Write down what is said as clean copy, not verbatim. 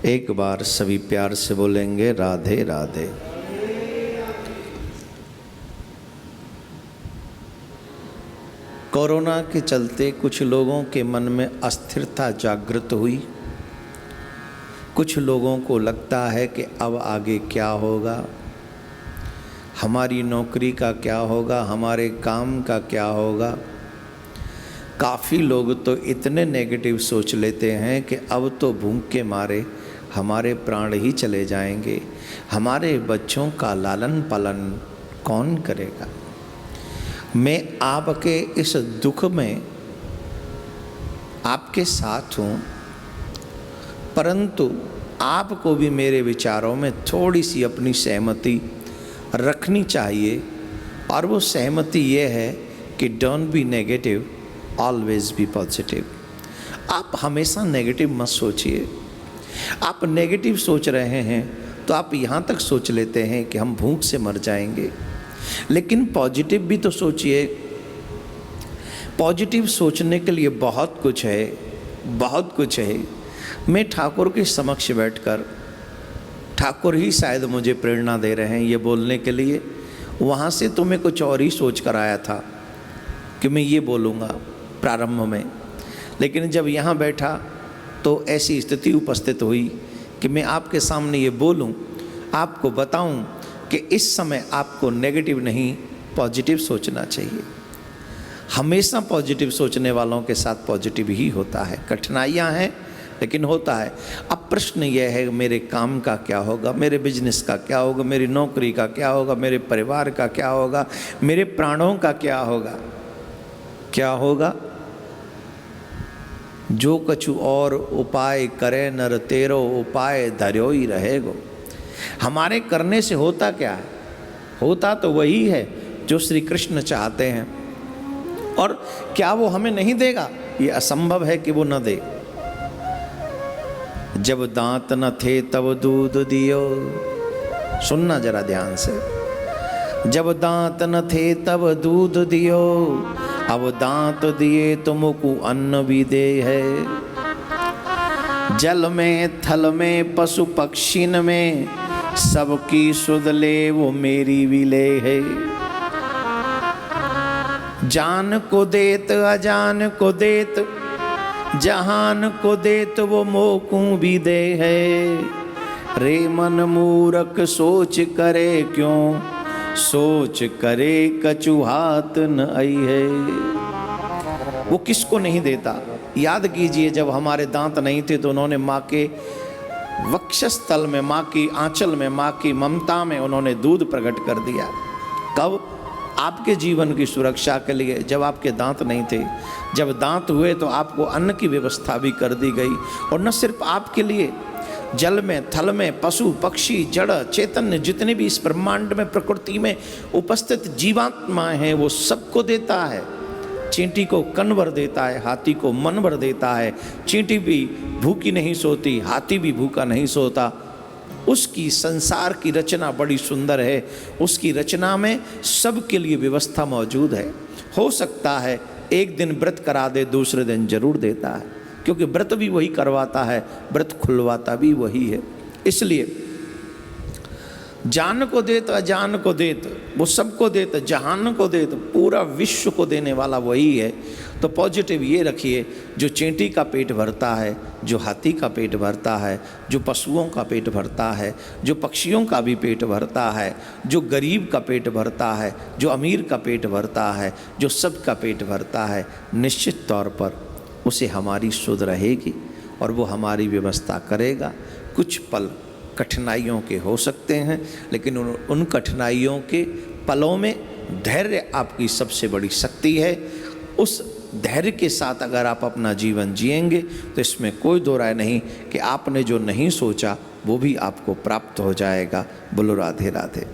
एक बार सभी प्यार से बोलेंगे राधे राधे। कोरोना के चलते कुछ लोगों के मन में अस्थिरता जागृत हुई। कुछ लोगों को लगता है कि अब आगे क्या होगा, हमारी नौकरी का क्या होगा, हमारे काम का क्या होगा। काफ़ी लोग तो इतने नेगेटिव सोच लेते हैं कि अब तो भूख के मारे हमारे प्राण ही चले जाएंगे, हमारे बच्चों का लालन पालन कौन करेगा। मैं आपके इस दुख में आपके साथ हूँ, परंतु आपको भी मेरे विचारों में थोड़ी सी अपनी सहमति रखनी चाहिए। और वो सहमति ये है कि don't be negative, always be positive. आप हमेशा नेगेटिव मत सोचिए। आप नेगेटिव सोच रहे हैं तो आप यहाँ तक सोच लेते हैं कि हम भूख से मर जाएंगे, लेकिन पॉजिटिव भी तो सोचिए। पॉजिटिव सोचने के लिए बहुत कुछ है, बहुत कुछ है। मैं ठाकुर के समक्ष बैठकर, ठाकुर ही शायद मुझे प्रेरणा दे रहे हैं ये बोलने के लिए। वहाँ से तो मैं कुछ और ही सोच कर आया था कि मैं ये बोलूँगा प्रारंभ में, लेकिन जब यहाँ बैठा तो ऐसी स्थिति उपस्थित हुई कि मैं आपके सामने ये बोलूं, आपको बताऊं कि इस समय आपको नेगेटिव नहीं पॉजिटिव सोचना चाहिए। हमेशा पॉजिटिव सोचने वालों के साथ पॉजिटिव ही होता है। कठिनाइयां हैं लेकिन होता है। अब प्रश्न यह है मेरे काम का क्या होगा, मेरे बिजनेस का क्या होगा, मेरी नौकरी का क्या होगा, मेरे परिवार का क्या होगा, मेरे प्राणों का क्या होगा। क्या होगा? जो कछु और उपाय करे नर तेरो उपाय धर्यो ही रहेगो। हमारे करने से होता क्या है? होता तो वही है जो श्री कृष्ण चाहते हैं। और क्या वो हमें नहीं देगा? ये असंभव है कि वो न दे। जब दांत न थे तब दूध दियो, सुनना जरा ध्यान से। जब दांत न थे तब दूध दियो, अब दांत दिए तुमको अन्न भी दे है। जल में थल में पशु पक्षीन में, सबकी सुध ले वो मेरी भी ले है। जान को देत अजान को देत, जहान को देत वो मोकू भी दे है। रे मन मूरख सोच करे क्यों, सोच करे कछु हाथ न आई है। वो किसको नहीं देता? याद कीजिए, जब हमारे दांत नहीं थे तो उन्होंने माँ के वक्षस्थल में, माँ की आंचल में, माँ की ममता में उन्होंने दूध प्रकट कर दिया। कब? आपके जीवन की सुरक्षा के लिए। जब आपके दांत नहीं थे, जब दांत हुए तो आपको अन्न की व्यवस्था भी कर दी गई। और न सिर्फ आपके लिए, जल में थल में पशु पक्षी जड़ चैतन्य जितने भी इस ब्रह्मांड में प्रकृति में उपस्थित जीवात्माएं हैं वो सबको देता है। चींटी को कन भर देता है, हाथी को मन भर देता है। चींटी भी भूखी नहीं सोती, हाथी भी भूखा नहीं सोता। उसकी संसार की रचना बड़ी सुंदर है। उसकी रचना में सबके लिए व्यवस्था मौजूद है। हो सकता है एक दिन व्रत करा दे, दूसरे दिन जरूर देता है, क्योंकि व्रत भी वही करवाता है, व्रत खुलवाता भी वही है। इसलिए जान को देत अजान को देत, वो सबको देत, जहान को देत, पूरा विश्व को देने वाला वही है। तो पॉजिटिव ये रखिए, जो चींटी का पेट भरता है, जो हाथी का पेट भरता है, जो पशुओं का पेट भरता है, जो पक्षियों का भी पेट भरता है, जो गरीब का पेट भरता है, जो अमीर का पेट भरता है, जो सबका पेट भरता है, निश्चित तौर पर उसे हमारी सुध रहेगी और वो हमारी व्यवस्था करेगा। कुछ पल कठिनाइयों के हो सकते हैं, लेकिन उन कठिनाइयों के पलों में धैर्य आपकी सबसे बड़ी शक्ति है। उस धैर्य के साथ अगर आप अपना जीवन जिएंगे तो इसमें कोई दो राय नहीं कि आपने जो नहीं सोचा वो भी आपको प्राप्त हो जाएगा। बोलो राधे राधे।